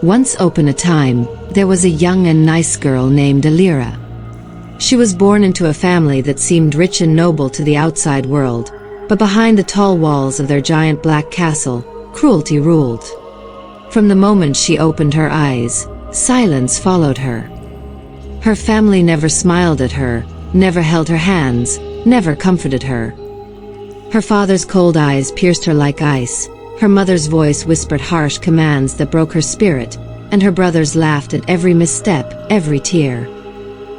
Once upon a time, there was a young and nice girl named Alira. She was born into a family that seemed rich and noble to the outside world, but behind the tall walls of their giant black castle, cruelty ruled. From the moment she opened her eyes, silence followed her. Her family never smiled at her, never held her hands, never comforted her. Her father's cold eyes pierced her like ice, her mother's voice whispered harsh commands that broke her spirit, and her brothers laughed at every misstep, every tear.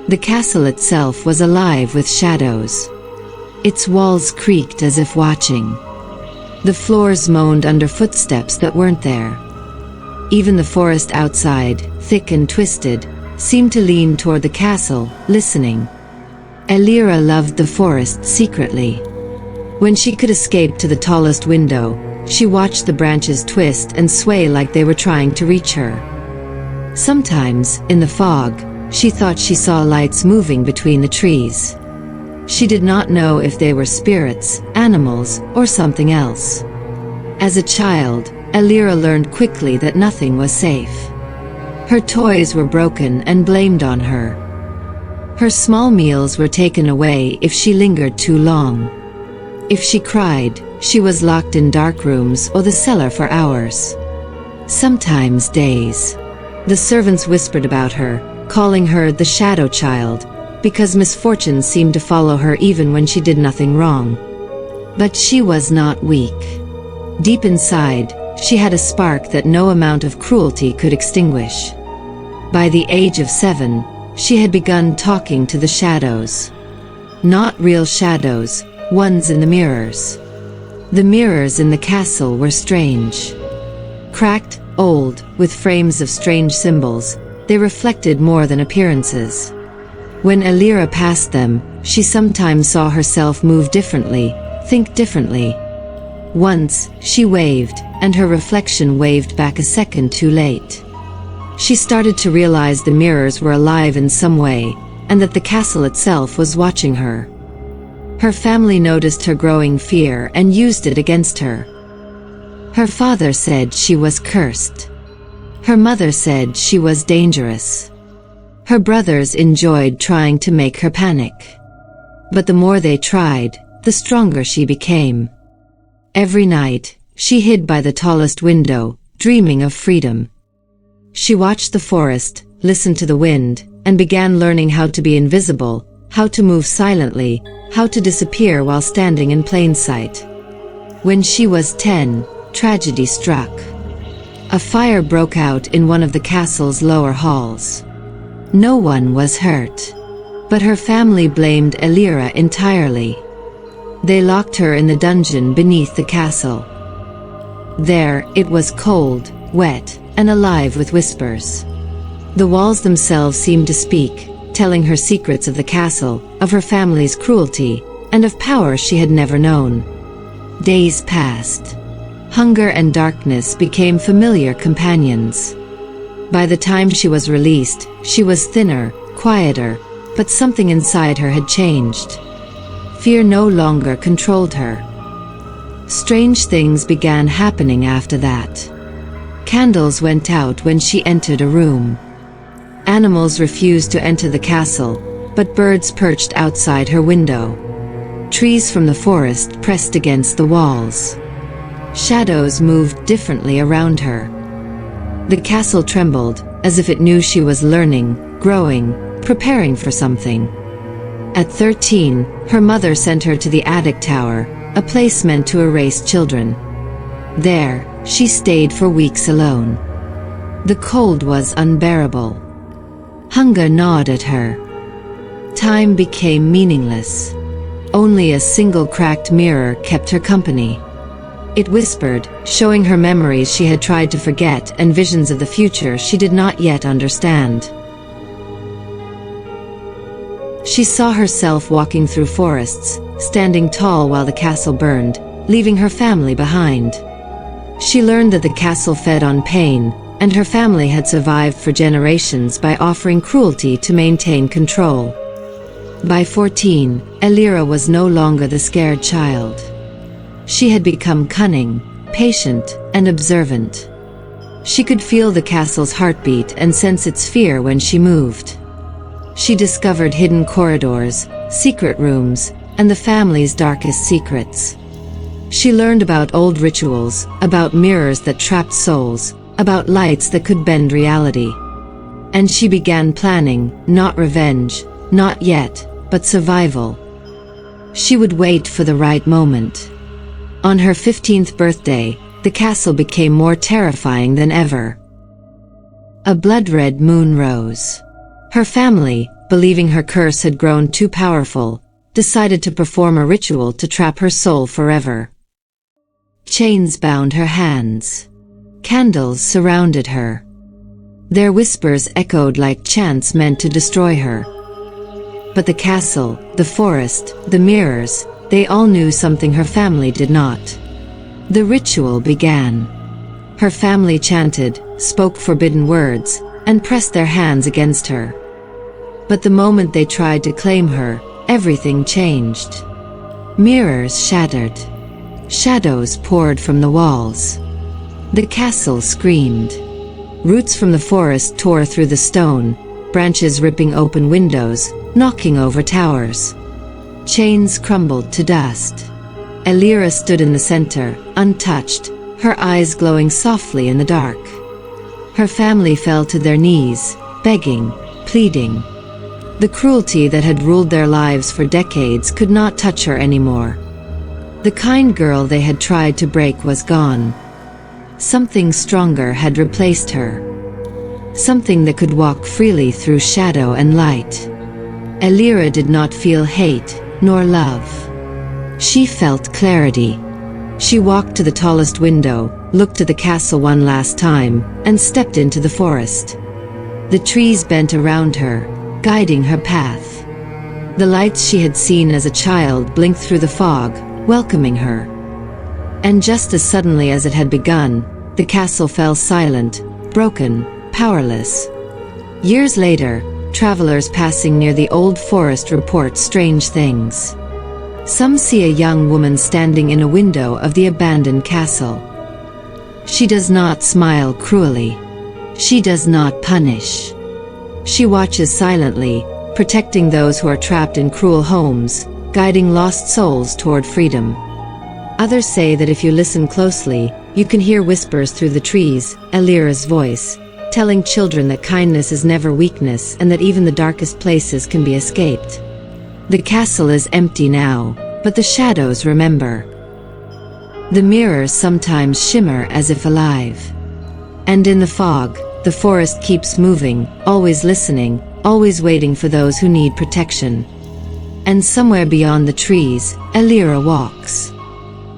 The castle itself was alive with shadows. Its walls creaked as if watching. The floors moaned under footsteps that weren't there. Even the forest outside, thick and twisted, seemed to lean toward the castle, listening. Alira loved the forest secretly. When she could escape to the tallest window, she watched the branches twist and sway like they were trying to reach her. Sometimes, in the fog, she thought she saw lights moving between the trees. She did not know if they were spirits, animals, or something else. As a child, Alira learned quickly that nothing was safe. Her toys were broken and blamed on her. Her small meals were taken away if she lingered too long. If she cried, she was locked in dark rooms or the cellar for hours. Sometimes days. The servants whispered about her, calling her the shadow child, because misfortune seemed to follow her even when she did nothing wrong. But she was not weak. Deep inside, she had a spark that no amount of cruelty could extinguish. By the age of 7, she had begun talking to the shadows. Not real shadows, ones in the mirrors. The mirrors in the castle were strange. Cracked, old, with frames of strange symbols, they reflected more than appearances. When Alira passed them, she sometimes saw herself move differently, think differently. Once, she waved, and her reflection waved back a second too late. She started to realize the mirrors were alive in some way, and that the castle itself was watching her. Her family noticed her growing fear and used it against her. Her father said she was cursed. Her mother said she was dangerous. Her brothers enjoyed trying to make her panic. But the more they tried, the stronger she became. Every night, she hid by the tallest window, dreaming of freedom. She watched the forest, listened to the wind, and began learning how to be invisible, how to move silently, how to disappear while standing in plain sight. When she was 10, tragedy struck. A fire broke out in one of the castle's lower halls. No one was hurt, but her family blamed Alira entirely. They locked her in the dungeon beneath the castle. There, it was cold, wet, and alive with whispers. The walls themselves seemed to speak, telling her secrets of the castle, of her family's cruelty, and of power she had never known. Days passed. Hunger and darkness became familiar companions. By the time she was released, she was thinner, quieter, but something inside her had changed. Fear no longer controlled her. Strange things began happening after that. Candles went out when she entered a room. Animals refused to enter the castle, but birds perched outside her window. Trees from the forest pressed against the walls. Shadows moved differently around her. The castle trembled, as if it knew she was learning, growing, preparing for something. At 13, her mother sent her to the attic tower, a place meant to erase children. There, she stayed for weeks alone. The cold was unbearable. Hunger gnawed at her. Time became meaningless. Only a single cracked mirror kept her company. It whispered, showing her memories she had tried to forget and visions of the future she did not yet understand. She saw herself walking through forests, standing tall while the castle burned, leaving her family behind. She learned that the castle fed on pain, and her family had survived for generations by offering cruelty to maintain control. By 14, Alira was no longer the scared child. She had become cunning, patient, and observant. She could feel the castle's heartbeat and sense its fear when she moved. She discovered hidden corridors, secret rooms, and the family's darkest secrets. She learned about old rituals, about mirrors that trapped souls, about lights that could bend reality. And she began planning, not revenge, not yet, but survival. She would wait for the right moment. On her 15th birthday, the castle became more terrifying than ever. A blood-red moon rose. Her family, believing her curse had grown too powerful, decided to perform a ritual to trap her soul forever. Chains bound her hands. Candles surrounded her. Their whispers echoed like chants meant to destroy her. But the castle, the forest, the mirrors, they all knew something her family did not. The ritual began. Her family chanted, spoke forbidden words, and pressed their hands against her. But the moment they tried to claim her, everything changed. Mirrors shattered. Shadows poured from the walls. The castle screamed. Roots from the forest tore through the stone, branches ripping open windows, knocking over towers. Chains crumbled to dust. Elira stood in the center, untouched, her eyes glowing softly in the dark. Her family fell to their knees, begging, pleading. The cruelty that had ruled their lives for decades could not touch her anymore. The kind girl they had tried to break was gone. Something stronger had replaced her. Something that could walk freely through shadow and light. Elira did not feel hate, nor love. She felt clarity. She walked to the tallest window, looked at the castle one last time, and stepped into the forest. The trees bent around her, guiding her path. The lights she had seen as a child blinked through the fog, welcoming her. And just as suddenly as it had begun, the castle fell silent, broken, powerless. Years later, travelers passing near the old forest report strange things. Some see a young woman standing in a window of the abandoned castle. She does not smile cruelly. She does not punish. She watches silently, protecting those who are trapped in cruel homes, guiding lost souls toward freedom. Others say that if you listen closely, you can hear whispers through the trees, Elira's voice, telling children that kindness is never weakness and that even the darkest places can be escaped. The castle is empty now, but the shadows remember. The mirrors sometimes shimmer as if alive. And in the fog, the forest keeps moving, always listening, always waiting for those who need protection. And somewhere beyond the trees, Elira walks.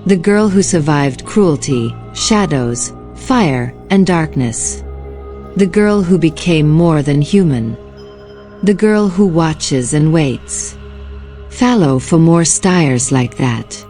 The girl who survived cruelty, shadows, fire, and darkness. The girl who became more than human. The girl who watches and waits. Follow for more stories like that.